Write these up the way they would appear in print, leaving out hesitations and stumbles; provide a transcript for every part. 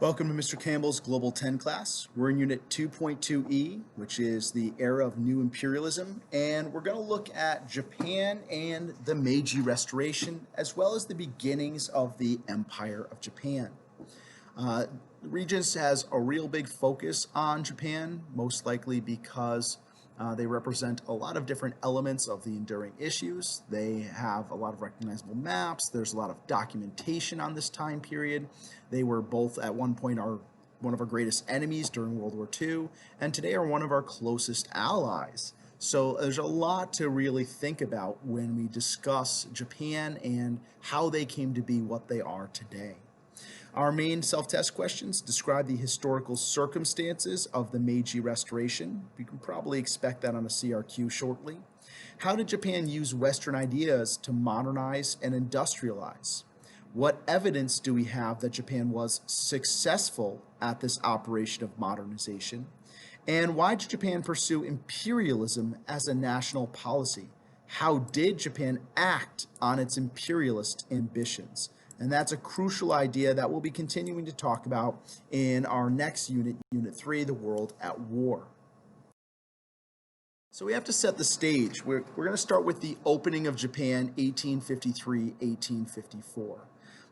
Welcome to Mr. Campbell's Global 10 class. We're in Unit 2.2e, which is the era of new imperialism, and we're going to look at Japan and the Meiji Restoration, as well as the beginnings of the Empire of Japan. Regents has a real big focus on Japan, most likely because they represent a lot of different elements of the enduring issues. They have a lot of recognizable maps. There's a lot of documentation on this time period. They were both at one point one of our greatest enemies during World War II, and today are one of our closest allies. So there's a lot to really think about when we discuss Japan and how they came to be what they are today. Our main self-test questions describe the historical circumstances of the Meiji Restoration. You can probably expect that on a CRQ shortly. How did Japan use Western ideas to modernize and industrialize? What evidence do we have that Japan was successful at this operation of modernization? And why did Japan pursue imperialism as a national policy? How did Japan act on its imperialist ambitions? And that's a crucial idea that we'll be continuing to talk about in our next unit, Unit 3, The World at War. So we have to set the stage. We're going to start with the opening of Japan, 1853-1854.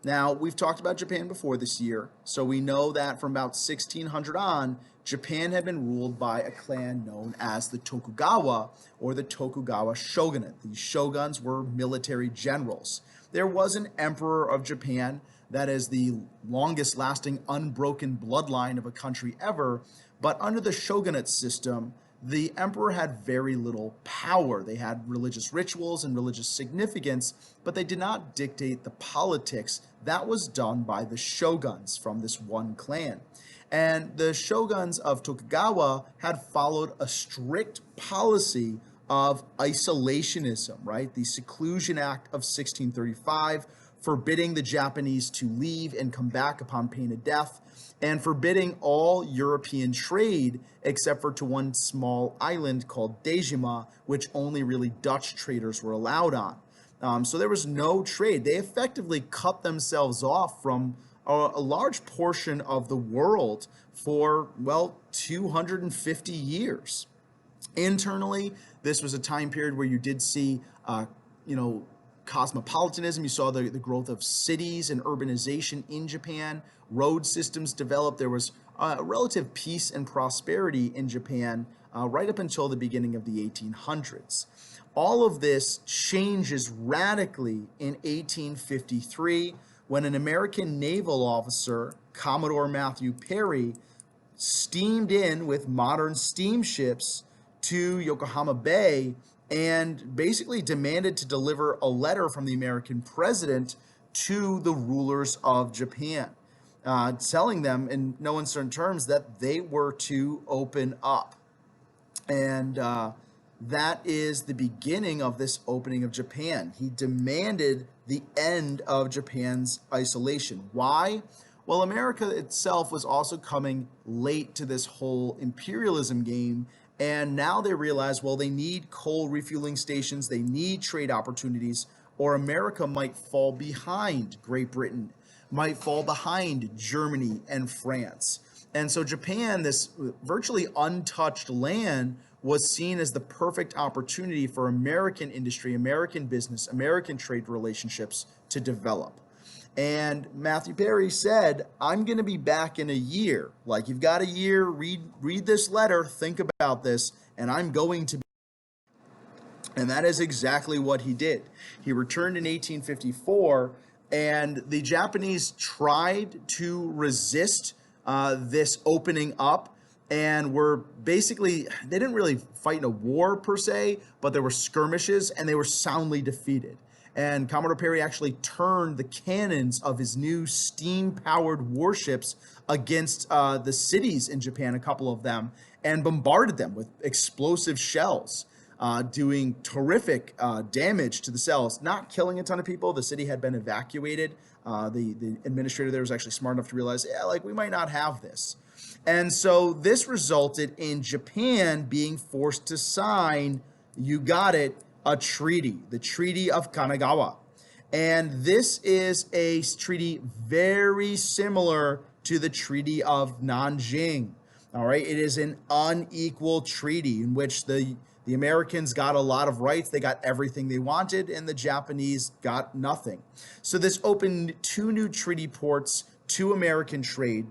Now, we've talked about Japan before this year, so we know that from about 1600 on, Japan had been ruled by a clan known as the Tokugawa, or the Tokugawa shogunate. These shoguns were military generals. There was an emperor of Japan that is the longest lasting unbroken bloodline of a country ever, but under the shogunate system, the emperor had very little power. They had religious rituals and religious significance, but they did not dictate the politics. That was done by the shoguns from this one clan. And the shoguns of Tokugawa had followed a strict policy of isolationism, right? The Seclusion Act of 1635, forbidding the Japanese to leave and come back upon pain of death, and forbidding all European trade except for to one small island called Dejima, which only really Dutch traders were allowed on. So there was no trade. They effectively cut themselves off from a large portion of the world for, well, 250 years. Internally, this was a time period where you did see, cosmopolitanism. You saw the growth of cities and urbanization in Japan. Road systems developed. There was relative peace and prosperity in Japan right up until the beginning of the 1800s. All of this changes radically in 1853 when an American naval officer, Commodore Matthew Perry, steamed in with modern steamships to Yokohama Bay and basically demanded to deliver a letter from the American president to the rulers of Japan, telling them in no uncertain terms that they were to open up. And that is the beginning of this opening of Japan. He demanded the end of Japan's isolation. Why? Well, America itself was also coming late to this whole imperialism game, and now they realize, well, they need coal refueling stations, they need trade opportunities, or America might fall behind Great Britain, might fall behind Germany and France. And so Japan, this virtually untouched land, was seen as the perfect opportunity for American industry, American business, American trade relationships to develop. And Matthew Perry said, I'm going to be back in a year. Like, you've got a year, read this letter, think about this, and I'm going to be. And that is exactly what he did. He returned in 1854, and the Japanese tried to resist this opening up, and were basically, they didn't really fight in a war per se, but there were skirmishes, and they were soundly defeated. And Commodore Perry actually turned the cannons of his new steam-powered warships against the cities in Japan, a couple of them, and bombarded them with explosive shells, doing terrific damage to the cells, not killing a ton of people. The city had been evacuated. The administrator there was actually smart enough to realize, we might not have this. And so this resulted in Japan being forced to sign, you got it, a treaty, the Treaty of Kanagawa. And this is a treaty very similar to the Treaty of Nanjing. All right, it is an unequal treaty in which the Americans got a lot of rights, they got everything they wanted, and the Japanese got nothing. So this opened two new treaty ports to American trade.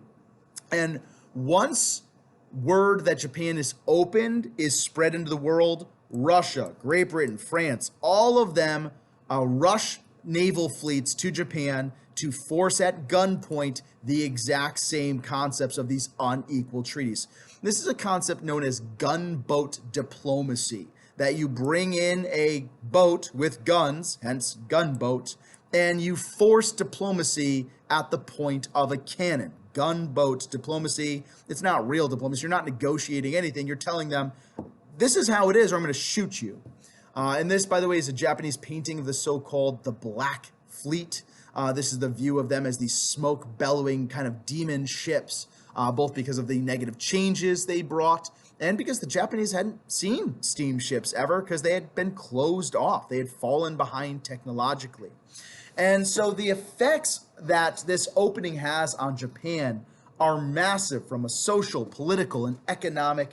And once word that Japan is opened is spread into the world, Russia, Great Britain, France, all of them rush naval fleets to Japan to force at gunpoint the exact same concepts of these unequal treaties. This is a concept known as gunboat diplomacy, that you bring in a boat with guns, hence gunboat, and you force diplomacy at the point of a cannon. Gunboat diplomacy. It's not real diplomacy. You're not negotiating anything. You're telling them, this is how it is, or I'm going to shoot you. And this, by the way, is a Japanese painting of the so-called the Black Fleet. This is the view of them as these smoke-bellowing kind of demon ships, both because of the negative changes they brought and because the Japanese hadn't seen steamships ever because they had been closed off. They had fallen behind technologically. And so the effects that this opening has on Japan are massive from a social, political, and economic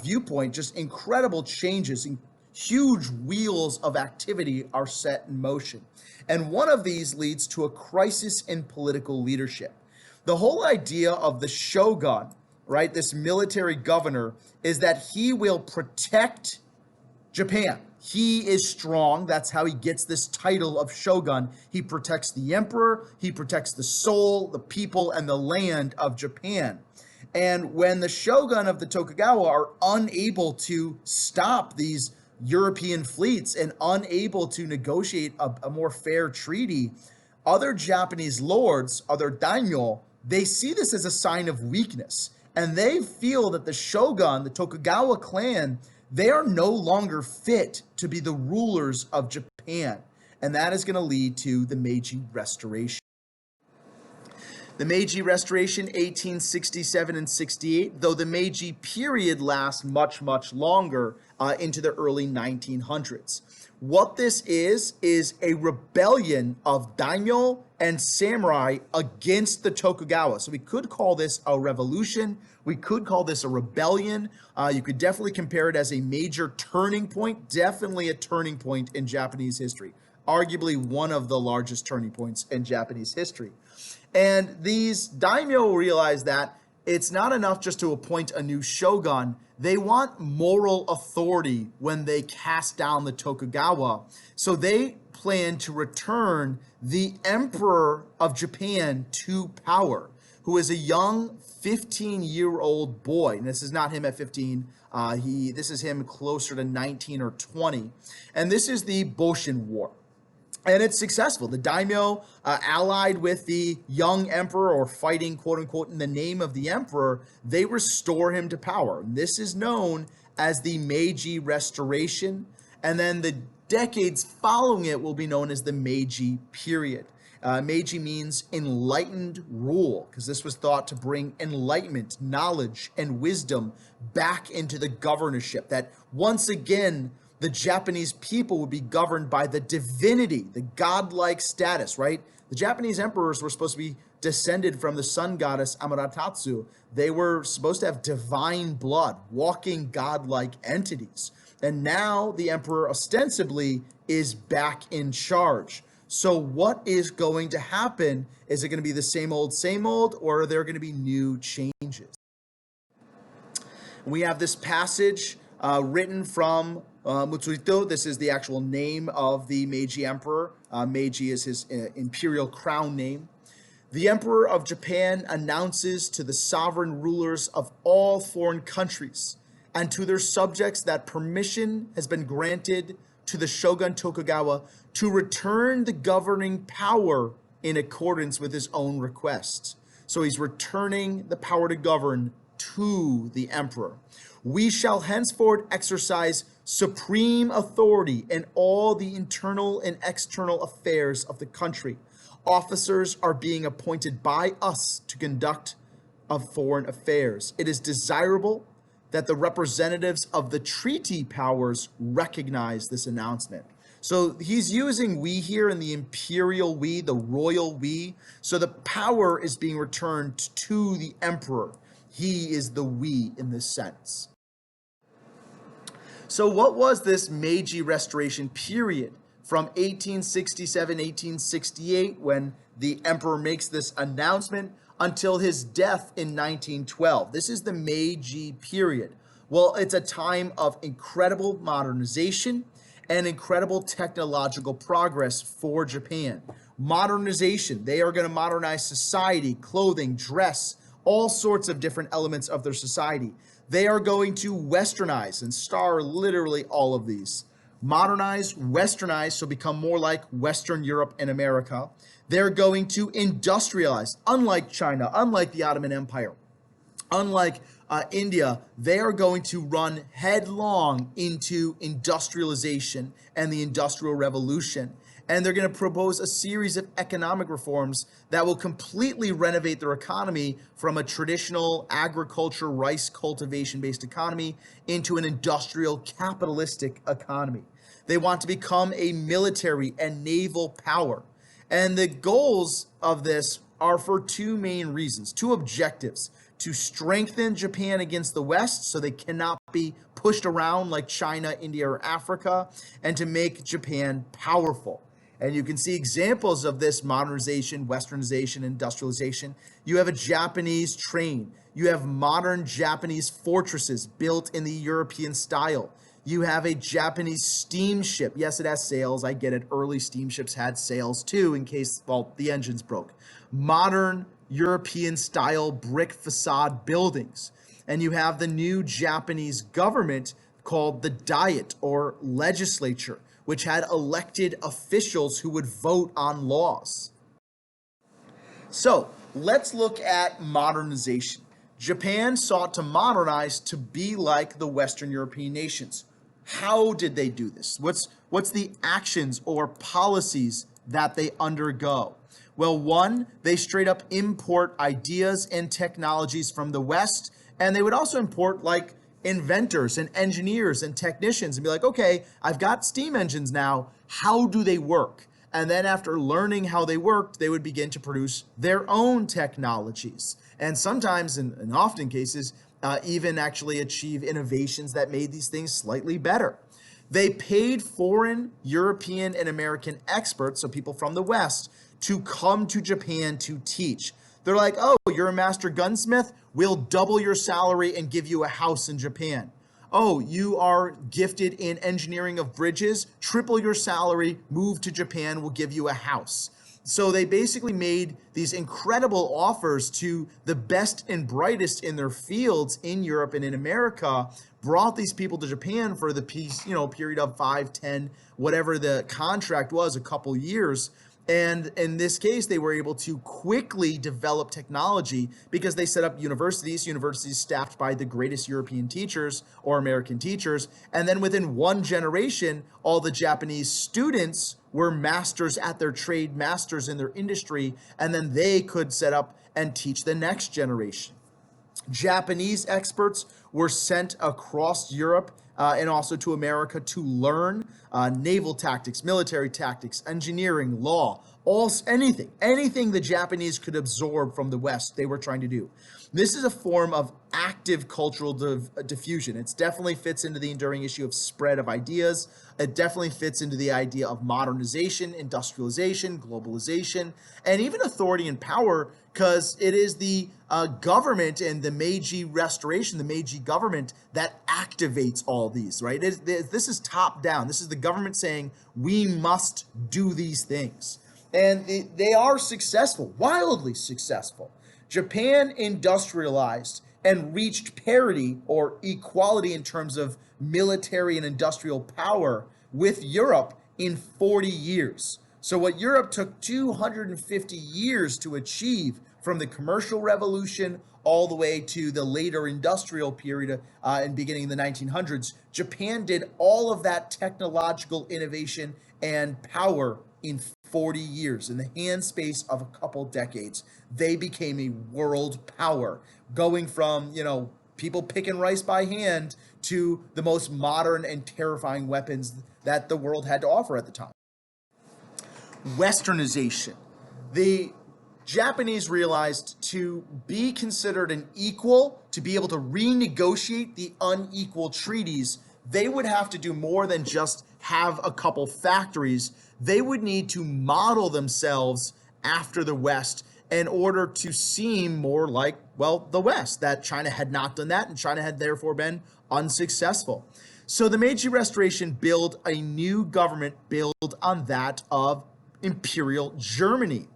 viewpoint. Just incredible changes. Huge wheels of activity are set in motion. And one of these leads to a crisis in political leadership. The whole idea of the shogun, right, this military governor, is that he will protect Japan. He is strong. That's how he gets this title of shogun. He protects the emperor. He protects the soul, the people, and the land of Japan. And when the shogun of the Tokugawa are unable to stop these European fleets and unable to negotiate a more fair treaty, other Japanese lords, other daimyo, they see this as a sign of weakness. And they feel that the shogun, the Tokugawa clan, they are no longer fit to be the rulers of Japan. And that is going to lead to the Meiji Restoration. The Meiji Restoration, 1867 and 68, though the Meiji period lasts much, much longer into the early 1900s. What this is a rebellion of daimyo and samurai against the Tokugawa. So we could call this a revolution. We could call this a rebellion. You could definitely compare it as a major turning point, definitely a turning point in Japanese history, arguably one of the largest turning points in Japanese history. And these daimyo realize that it's not enough just to appoint a new shogun. They want moral authority when they cast down the Tokugawa. So they plan to return the Emperor of Japan to power, who is a young 15-year-old boy. And this is not him at 15. This is him closer to 19 or 20. And this is the Boshin War. And it's successful. The daimyo allied with the young emperor, or fighting, quote unquote, in the name of the emperor, they restore him to power. And this is known as the Meiji Restoration. And then the decades following it will be known as the Meiji period. Meiji means enlightened rule, because this was thought to bring enlightenment, knowledge, and wisdom back into the governorship. That once again, the Japanese people would be governed by the divinity, the godlike status, right? The Japanese emperors were supposed to be descended from the sun goddess Amaterasu. They were supposed to have divine blood, walking godlike entities. And now the emperor ostensibly is back in charge. So what is going to happen? Is it going to be the same old, or are there going to be new changes? We have this passage written from Mutsuhito. This is the actual name of the Meiji emperor. Meiji is his imperial crown name. The emperor of Japan announces to the sovereign rulers of all foreign countries and to their subjects that permission has been granted to the shogun Tokugawa to return the governing power in accordance with his own requests. So he's returning the power to govern to the emperor. We shall henceforth exercise supreme authority in all the internal and external affairs of the country. Officers are being appointed by us to conduct of foreign affairs. It is desirable that the representatives of the treaty powers recognize this announcement. So he's using we here in the imperial we, the royal we. So the power is being returned to the emperor. He is the we in this sense. So what was this Meiji Restoration period from 1867, 1868, when the emperor makes this announcement, until his death in 1912? This is the Meiji period. Well, it's a time of incredible modernization and incredible technological progress for Japan. Modernization, they are going to modernize society, clothing, dress, all sorts of different elements of their society. They are going to westernize and star literally all of these. Modernize, westernize, so become more like Western Europe and America. They're going to industrialize, unlike China, unlike the Ottoman Empire, unlike India. They are going to run headlong into industrialization and the Industrial Revolution. And they're going to propose a series of economic reforms that will completely renovate their economy from a traditional agriculture, rice cultivation based economy into an industrial capitalistic economy. They want to become a military and naval power. And the goals of this are for two main reasons, two objectives: to strengthen Japan against the West so they cannot be pushed around like China, India, or Africa, and to make Japan powerful. And you can see examples of this modernization, westernization, industrialization. You have a Japanese train. You have modern Japanese fortresses built in the European style. You have a Japanese steamship. Yes, it has sails. I get it. Early steamships had sails too in case, well, the engines broke. Modern European style brick facade buildings. And you have the new Japanese government called the Diet or legislature, which had elected officials who would vote on laws. So let's look at modernization. Japan sought to modernize to be like the Western European nations. How did they do this? What's the actions or policies that they undergo? Well, one, they straight up import ideas and technologies from the West, and they would also import like inventors and engineers and technicians and be like, okay, I've got steam engines now. How do they work? And then after learning how they worked, they would begin to produce their own technologies. And sometimes, in often cases, even actually achieve innovations that made these things slightly better. They paid foreign, European, and American experts, so people from the West, to come to Japan to teach. They're like, oh, you're a master gunsmith? We'll double your salary and give you a house in Japan. Oh, you are gifted in engineering of bridges? Triple your salary, move to Japan, we'll give you a house. So they basically made these incredible offers to the best and brightest in their fields in Europe and in America, brought these people to Japan for the period of 5, 10, whatever the contract was, a couple years. And in this case, they were able to quickly develop technology because they set up universities staffed by the greatest European teachers or American teachers. And then within one generation, all the Japanese students were masters at their trade, masters in their industry, and then they could set up and teach the next generation. Japanese experts were sent across Europe and also to America to learn naval tactics, military tactics, engineering, law, anything the Japanese could absorb from the West, they were trying to do. This is a form of active cultural diffusion. It definitely fits into the enduring issue of spread of ideas. It definitely fits into the idea of modernization, industrialization, globalization, and even authority and power, because it is the government and the Meiji Restoration, the Meiji government, that activates all these, right? This is top down. This is the government saying, we must do these things. And they are successful, wildly successful. Japan industrialized and reached parity or equality in terms of military and industrial power with Europe in 40 years. So what Europe took 250 years to achieve, from the commercial revolution all the way to the later industrial period and beginning in the 1900s, Japan did all of that technological innovation and power in 40 years. In the hand space of a couple decades, they became a world power, going from, people picking rice by hand to the most modern and terrifying weapons that the world had to offer at the time. Westernization. The Japanese realized to be considered an equal, to be able to renegotiate the unequal treaties, they would have to do more than just have a couple factories. They would need to model themselves after the West in order to seem more like, well, the West, that China had not done that, and China had therefore been unsuccessful. So the Meiji Restoration built a new government built on that of Imperial Germany.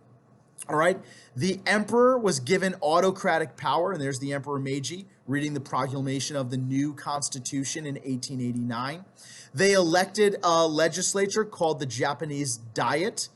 All right. The emperor was given autocratic power, and there's the Emperor Meiji reading the proclamation of the new constitution in 1889. They elected a legislature called the Japanese Diet,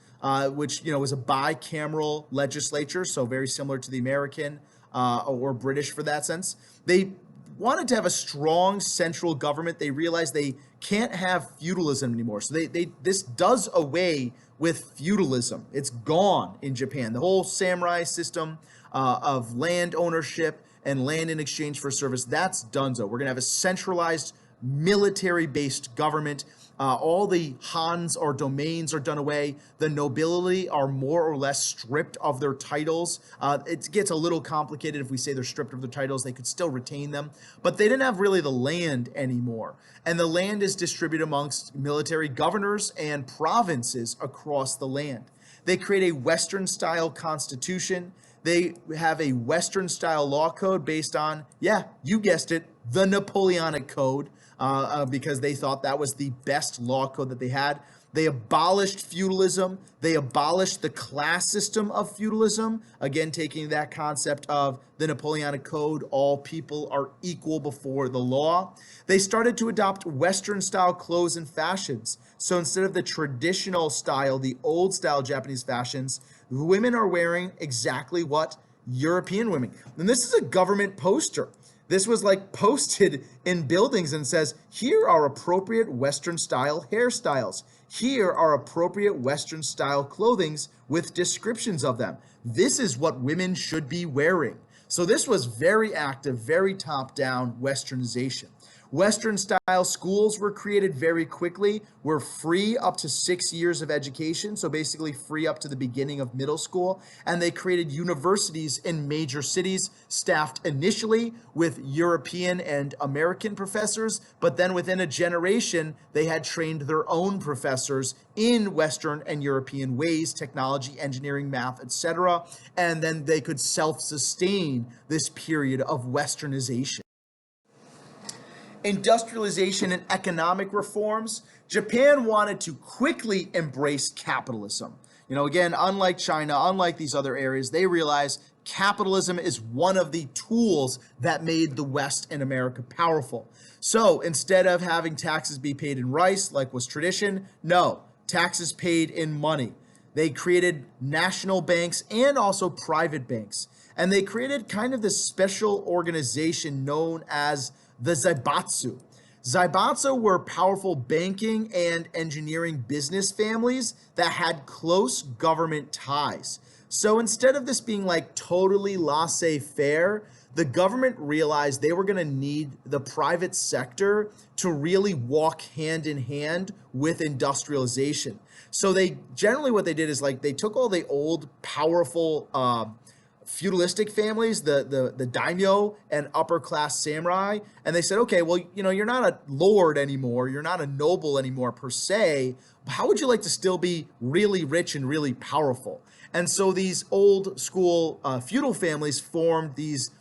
which was a bicameral legislature, so very similar to the American or British for that sense. They wanted to have a strong central government. They realized they can't have feudalism anymore, so this does away with feudalism. It's gone in Japan. The whole samurai system of land ownership and land in exchange for service, that's donezo. We're going to have a centralized military-based government. All the Hans or domains are done away. The nobility are more or less stripped of their titles. It gets a little complicated if we say they're stripped of their titles. They could still retain them, but they didn't have really the land anymore. And the land is distributed amongst military governors and provinces across the land. They create a Western-style constitution. They have a Western-style law code based on, yeah, you guessed it, the Napoleonic Code, because they thought that was the best law code that they had. They abolished feudalism. They abolished the class system of feudalism, again, taking that concept of the Napoleonic Code, all people are equal before the law. They started to adopt Western-style clothes and fashions. So instead of the traditional style, the old-style Japanese fashions, women are wearing exactly what European women. And this is a government poster. This was like posted in buildings and says, here are appropriate Western style hairstyles. Here are appropriate Western style clothings with descriptions of them. This is what women should be wearing. So this was very active, very top-down Westernization. Western style schools were created very quickly, were free up to 6 years of education, so basically free up to the beginning of middle school, and they created universities in major cities, staffed initially with European and American professors, but then within a generation, they had trained their own professors in Western and European ways, technology, engineering, math, etc., and then they could self-sustain this period of Westernization. Industrialization and economic reforms. Japan wanted to quickly embrace capitalism. Again, unlike China, unlike these other areas, they realized capitalism is one of the tools that made the West and America powerful. So instead of having taxes be paid in rice, like was tradition, no, taxes paid in money. They created national banks and also private banks. And they created kind of this special organization known as the Zaibatsu. Zaibatsu were powerful banking and engineering business families that had close government ties. So instead of this being like totally laissez-faire, the government realized they were going to need the private sector to really walk hand in hand with industrialization. So they generally what they did is like they took all the old powerful feudalistic families, the daimyo and upper class samurai, and they said, okay, well, you're not a lord anymore, you're not a noble anymore per se, but how would you like to still be really rich and really powerful? And so these old school feudal families formed these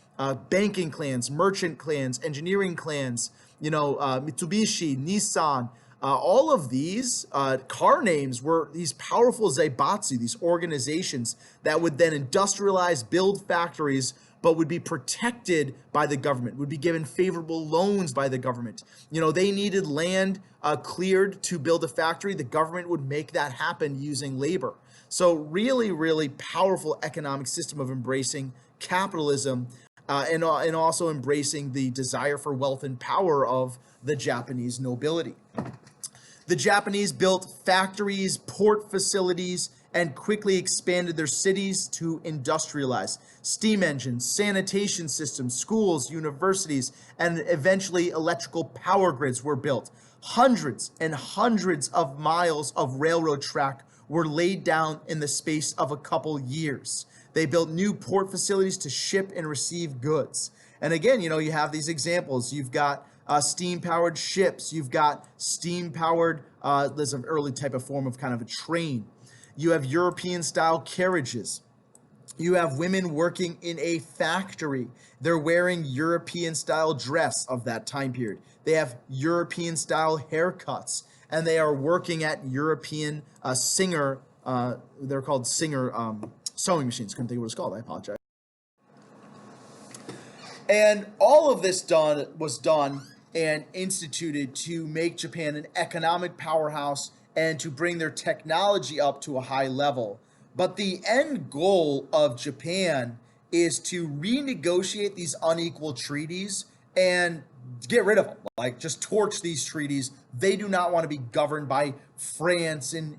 banking clans, merchant clans, engineering clans, Mitsubishi, Nissan. All of these car names were these powerful zaibatsu, these organizations that would then industrialize, build factories, but would be protected by the government, would be given favorable loans by the government. They needed land cleared to build a factory. The government would make that happen using labor. So really, really powerful economic system of embracing capitalism and also embracing the desire for wealth and power of the Japanese nobility. The Japanese built factories, port facilities, and quickly expanded their cities to industrialize. Steam engines, sanitation systems, schools, universities, and eventually electrical power grids were built. Hundreds and hundreds of miles of railroad track were laid down in the space of a couple years. They built new port facilities to ship and receive goods. And again, you have these examples. You've got steam-powered ships. You've got steam-powered, there's an early type of form of kind of a train. You have European-style carriages. You have women working in a factory. They're wearing European-style dress of that time period. They have European-style haircuts, and they are working at European they're called Singer sewing machines. Couldn't think of what it's called. I apologize. And all of this was done and instituted to make Japan an economic powerhouse and to bring their technology up to a high level. But the end goal of Japan is to renegotiate these unequal treaties and get rid of them. Like, just torch these treaties. They do not want to be governed by France and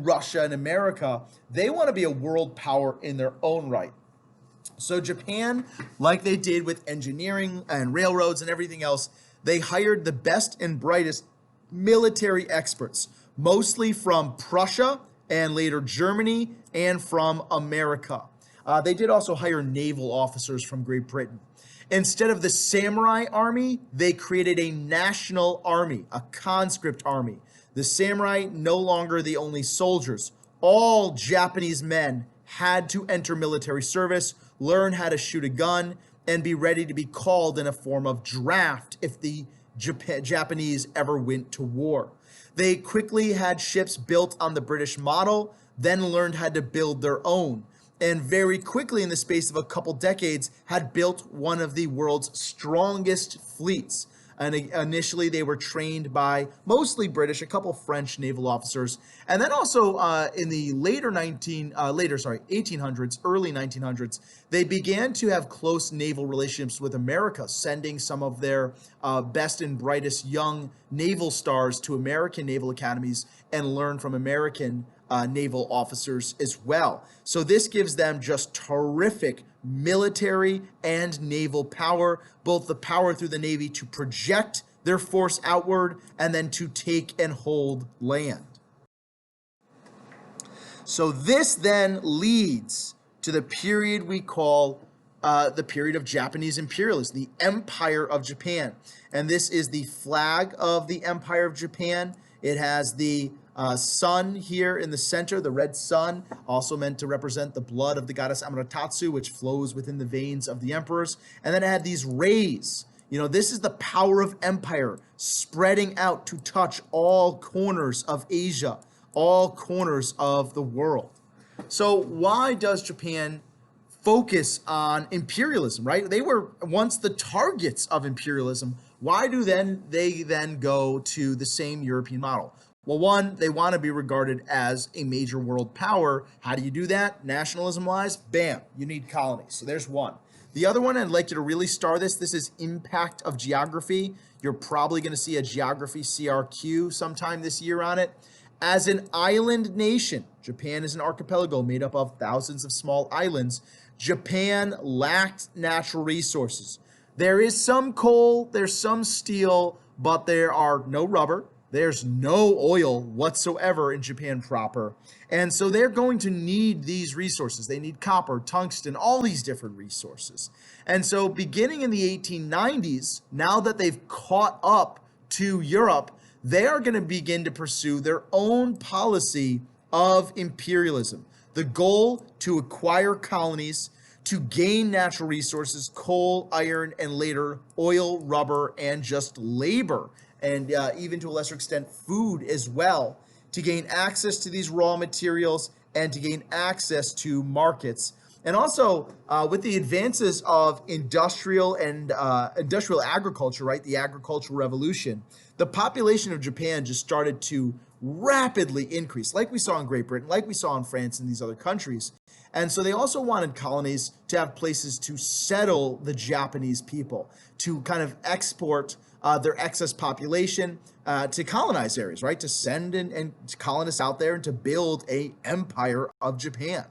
Russia and America. They want to be a world power in their own right. So Japan, like they did with engineering and railroads and everything else, they hired the best and brightest military experts, mostly from Prussia and later Germany and from America. They did also hire naval officers from Great Britain. Instead of the samurai army, they created a national army, a conscript army. The samurai no longer the only soldiers. All Japanese men had to enter military service, learn how to shoot a gun, and be ready to be called in a form of draft if the Japanese ever went to war. They quickly had ships built on the British model, then learned how to build their own, and very quickly, in the space of a couple decades, had built one of the world's strongest fleets. And initially, they were trained by mostly British, a couple French naval officers, and then also in the later 1800s, early 1900s, they began to have close naval relationships with America, sending some of their best and brightest young naval stars to American naval academies and learn from American naval officers as well. So this gives them just terrific military and naval power, both the power through the Navy to project their force outward and then to take and hold land. So this then leads to the period we call the period of Japanese imperialism, the Empire of Japan. And this is the flag of the Empire of Japan. It has the sun here in the center, the red sun, also meant to represent the blood of the goddess Amaterasu, which flows within the veins of the emperors. And then it had these rays. This is the power of empire spreading out to touch all corners of Asia, all corners of the world. So why does Japan focus on imperialism, right? They were once the targets of imperialism. Why do they then go to the same European model? Well, one, they want to be regarded as a major world power. How do you do that? Nationalism-wise, bam, you need colonies. So there's one. The other one, I'd like you to really star this. This is impact of geography. You're probably going to see a geography CRQ sometime this year on it. As an island nation, Japan is an archipelago made up of thousands of small islands. Japan lacked natural resources. There is some coal, there's some steel, but there are no rubber. There's no oil whatsoever in Japan proper. And so they're going to need these resources. They need copper, tungsten, all these different resources. And so beginning in the 1890s, now that they've caught up to Europe, they are going to begin to pursue their own policy of imperialism. The goal to acquire colonies, to gain natural resources, coal, iron, and later oil, rubber, and just labor. And even to a lesser extent, food as well, to gain access to these raw materials and to gain access to markets. And also, with the advances of industrial agriculture, right, the agricultural revolution, the population of Japan just started to rapidly increase, like we saw in Great Britain, like we saw in France and these other countries. And so they also wanted colonies to have places to settle the Japanese people, to kind of export their excess population to colonize areas, right? To send and colonists out there and to build a empire of Japan.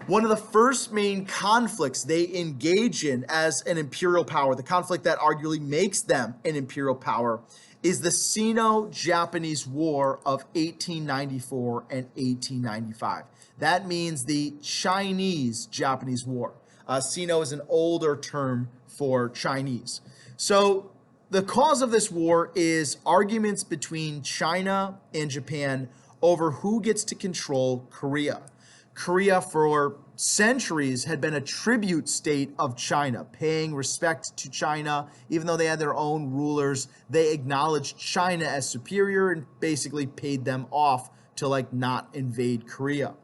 One of the first main conflicts they engage in as an imperial power, the conflict that arguably makes them an imperial power, is the Sino-Japanese War of 1894 and 1895. That means the Chinese-Japanese War. Sino is an older term for Chinese. So the cause of this war is arguments between China and Japan over who gets to control Korea. Korea for centuries had been a tribute state of China, paying respect to China. Even though they had their own rulers, they acknowledged China as superior and basically paid them off to not invade Korea.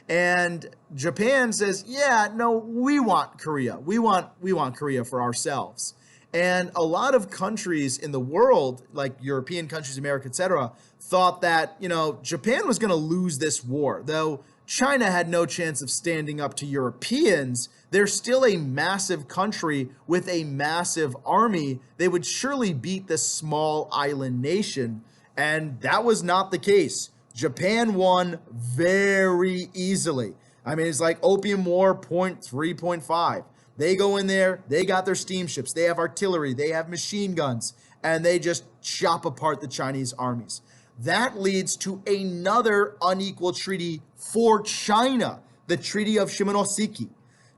And Japan says, yeah, no, we want Korea. We want Korea for ourselves. And a lot of countries in the world, like European countries, America, etc., thought that, Japan was going to lose this war. Though China had no chance of standing up to Europeans, they're still a massive country with a massive army. They would surely beat this small island nation. And that was not the case. Japan won very easily. I mean, it's like Opium War 0.3.5. They go in there, they got their steamships, they have artillery, they have machine guns, and they just chop apart the Chinese armies. That leads to another unequal treaty for China, the Treaty of Shimonoseki.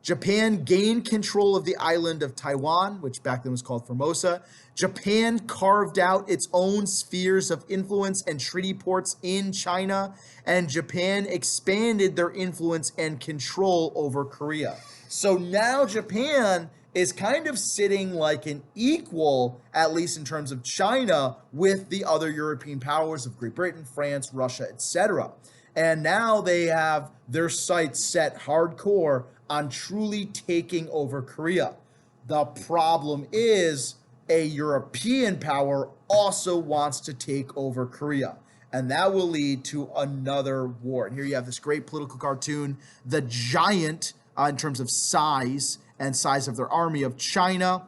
Japan gained control of the island of Taiwan, which back then was called Formosa. Japan carved out its own spheres of influence and treaty ports in China, and Japan expanded their influence and control over Korea. So now Japan is kind of sitting like an equal, at least in terms of China, with the other European powers of Great Britain, France, Russia, etc. And now they have their sights set hardcore on truly taking over Korea. The problem is a European power also wants to take over Korea. And that will lead to another war. And here you have this great political cartoon, the giant, in terms of size and size of their army, of China,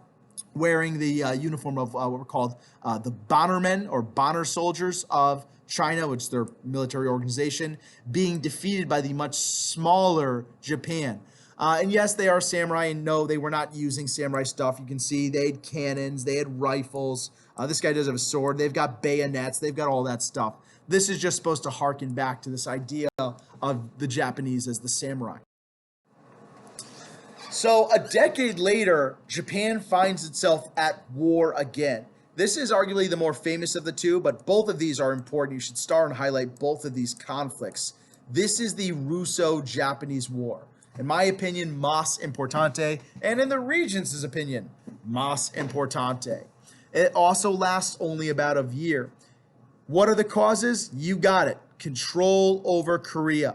wearing the uniform of what were called the Bannermen or Bonner soldiers of China, which is their military organization, being defeated by the much smaller Japan. And yes, they are samurai, and no, they were not using samurai stuff. You can see they had cannons, they had rifles. This guy does have a sword. They've got bayonets. They've got all that stuff. This is just supposed to harken back to this idea of the Japanese as the samurai. So a decade later, Japan finds itself at war again. This is arguably the more famous of the two, but both of these are important. You should start and highlight both of these conflicts. This is the Russo-Japanese War. In my opinion, mas importante, and in the Regents' opinion, mas importante. It also lasts only about a year. What are the causes? You got it. Control over Korea.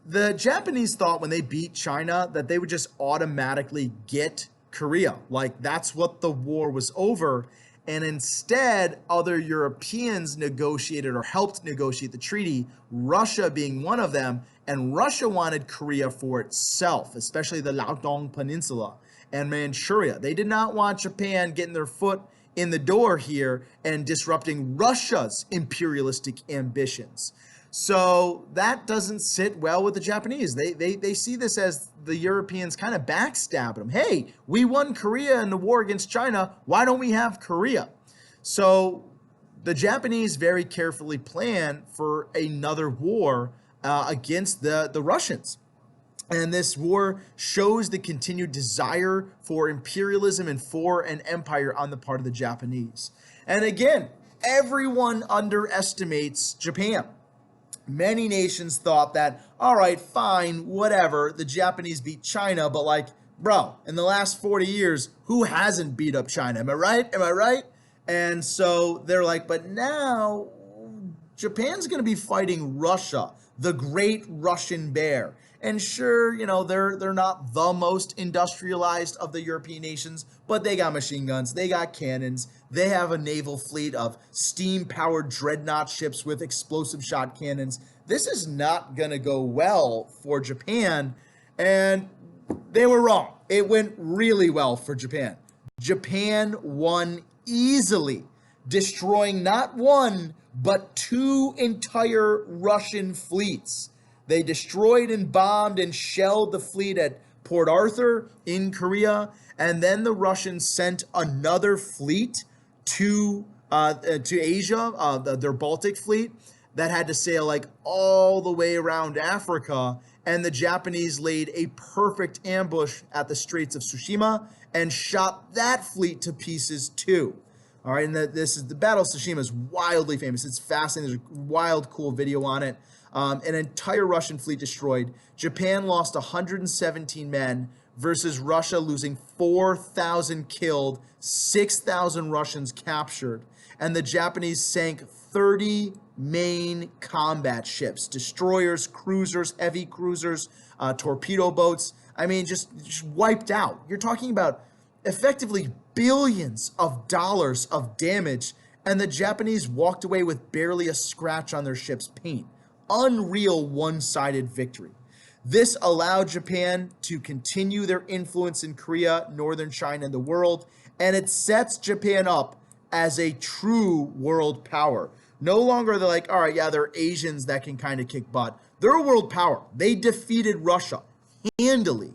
The Japanese thought when they beat China that they would just automatically get Korea. Like, that's what the war was over. And instead, other Europeans negotiated or helped negotiate the treaty, Russia being one of them. And Russia wanted Korea for itself, especially the Liaodong Peninsula and Manchuria. They did not want Japan getting their foot in the door here and disrupting Russia's imperialistic ambitions. So that doesn't sit well with the Japanese. They see this as the Europeans kind of backstabbing them. Hey, we won Korea in the war against China. Why don't we have Korea? So the Japanese very carefully plan for another war against the Russians. And this war shows the continued desire for imperialism and for an empire on the part of the Japanese. And again, everyone underestimates Japan. Many nations thought that, all right, fine, whatever, the Japanese beat China, but like, bro, in the last 40 years, who hasn't beat up China? Am I right? Am I right? And so they're like, but now Japan's going to be fighting Russia, the great Russian bear. And sure, they're not the most industrialized of the European nations, but they got machine guns, they got cannons, they have a naval fleet of steam-powered dreadnought ships with explosive shot cannons. This is not going to go well for Japan, and they were wrong. It went really well for Japan. Japan won easily, destroying not one, but two entire Russian fleets. They destroyed and bombed and shelled the fleet at Port Arthur in Korea, and then the Russians sent another fleet to Asia, their Baltic fleet, that had to sail like all the way around Africa. And the Japanese laid a perfect ambush at the Straits of Tsushima and shot that fleet to pieces too. All right, and this is the Battle of Tsushima is wildly famous. It's fascinating. There's a wild, cool video on it. An entire Russian fleet destroyed. Japan lost 117 men versus Russia losing 4,000 killed, 6,000 Russians captured. And the Japanese sank 30 main combat ships, destroyers, cruisers, heavy cruisers, torpedo boats. I mean, just wiped out. You're talking about effectively billions of dollars of damage, and the Japanese walked away with barely a scratch on their ship's paint. Unreal one-sided victory. This allowed Japan to continue their influence in Korea, northern China, and the world, and it sets Japan up as a true world power. No longer they're like, all right, yeah, they're Asians that can kind of kick butt. They're a world power. They defeated Russia handily.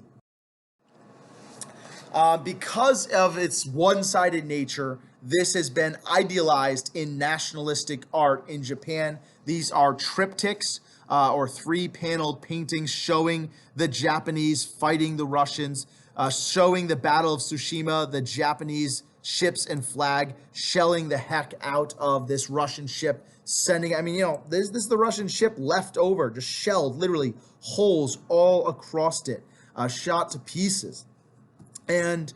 Because of its one-sided nature, this has been idealized in nationalistic art in Japan. These are triptychs, or three-paneled paintings showing the Japanese fighting the Russians, showing the Battle of Tsushima, the Japanese ships and flag shelling the heck out of this Russian ship, sending, I mean, this is the Russian ship left over, just shelled, literally holes all across it, shot to pieces. And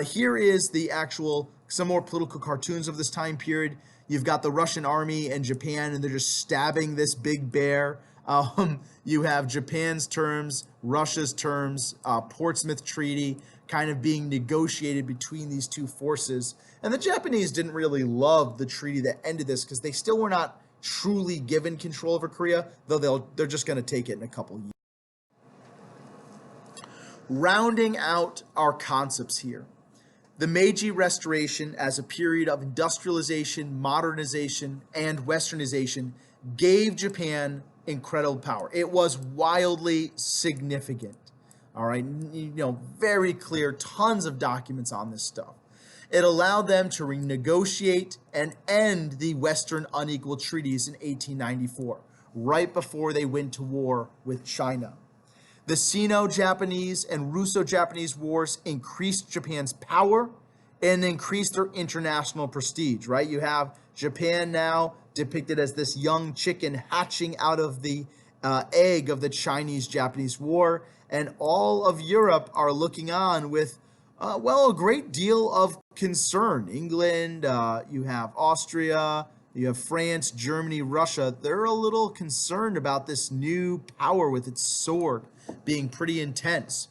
here is the actual, some more political cartoons of this time period. You've got the Russian army and Japan, and they're just stabbing this big bear. You have Japan's terms, Russia's terms, Portsmouth Treaty kind of being negotiated between these two forces. And the Japanese didn't really love the treaty that ended this because they still were not truly given control over Korea, though they're just going to take it in a couple years. Rounding out our concepts here, the Meiji Restoration as a period of industrialization, modernization, and westernization gave Japan incredible power. It was wildly significant. All right, very clear, tons of documents on this stuff. It allowed them to renegotiate and end the Western unequal treaties in 1894, right before they went to war with China. The Sino-Japanese and Russo-Japanese wars increased Japan's power and increased their international prestige, right? You have Japan now depicted as this young chicken hatching out of the egg of the Chinese-Japanese War, and all of Europe are looking on with, a great deal of concern. England, you have Austria, you have France, Germany, Russia. They're a little concerned about this new power with its sword being pretty intense.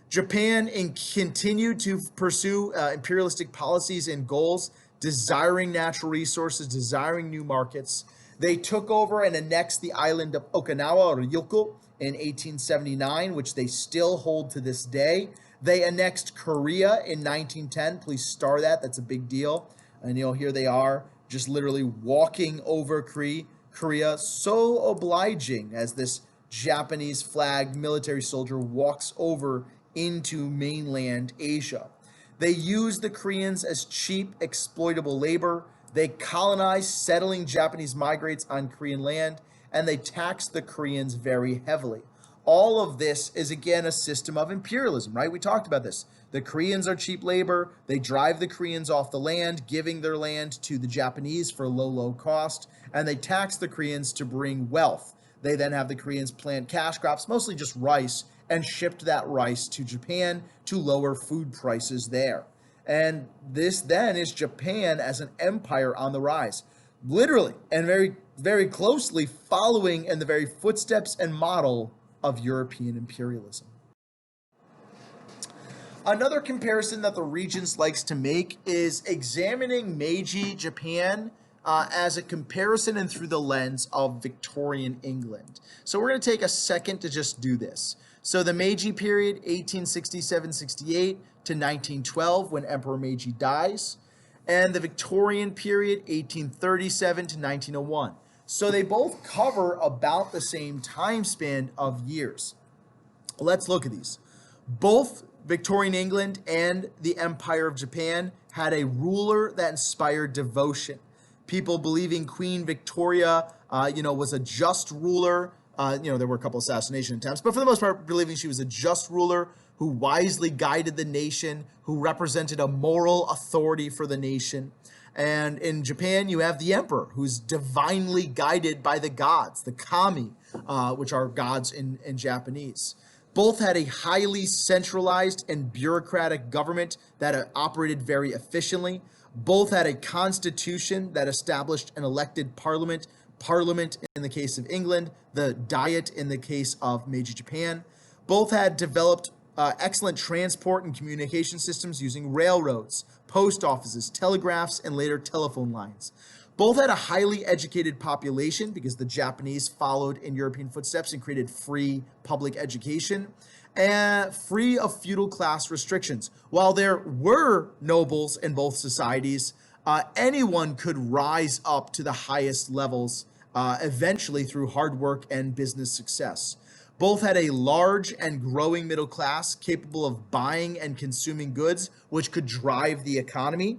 Japan continued to pursue imperialistic policies and goals, desiring natural resources, desiring new markets. They took over and annexed the island of Okinawa, or Ryukyu, in 1879, which they still hold to this day. They annexed Korea in 1910. Please star that. That's a big deal. And here they are, just literally walking over Korea, so obliging as this Japanese flagged military soldier walks over into mainland Asia. They used the Koreans as cheap, exploitable labor. They colonized, settling Japanese migrants on Korean land, and they taxed the Koreans very heavily. All of this is, again, a system of imperialism, right? We talked about this. The Koreans are cheap labor. They drive the Koreans off the land, giving their land to the Japanese for low cost, and they tax the Koreans to bring wealth. They then have the Koreans plant cash crops, mostly just rice, and shipped that rice to Japan to lower food prices there. And this then is Japan as an empire on the rise, literally and very, very closely following in the very footsteps and model of European imperialism. Another comparison that the Regents likes to make is examining Meiji Japan as a comparison and through the lens of Victorian England. So we're going to take a second to just do this. So the Meiji period, 1867-68 to 1912, when Emperor Meiji dies, and the Victorian period, 1837 to 1901. So they both cover about the same time span of years. Let's look at these. Both Victorian England and the Empire of Japan had a ruler that inspired devotion. People believing Queen Victoria, was a just ruler. There were a couple assassination attempts, but for the most part, believing she was a just ruler who wisely guided the nation, who represented a moral authority for the nation. And in Japan, you have the emperor, who's divinely guided by the gods, the kami, which are gods in Japanese. Both had a highly centralized and bureaucratic government that operated very efficiently. Both had a constitution that established an elected parliament in the case of England, the Diet in the case of Meiji Japan. Both had developed excellent transport and communication systems using railroads, post offices, telegraphs, and later telephone lines. Both had a highly educated population because the Japanese followed in European footsteps and created free public education, and free of feudal class restrictions. While there were nobles in both societies, anyone could rise up to the highest levels eventually through hard work and business success. Both had a large and growing middle class capable of buying and consuming goods, which could drive the economy.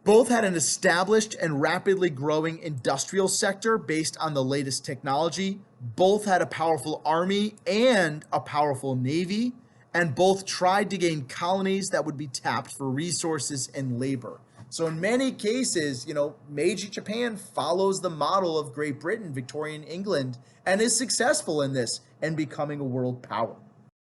Both had an established and rapidly growing industrial sector based on the latest technology. Both had a powerful army and a powerful navy, and both tried to gain colonies that would be tapped for resources and labor. So in many cases, Meiji Japan follows the model of Great Britain, Victorian England, and is successful in this and becoming a world power.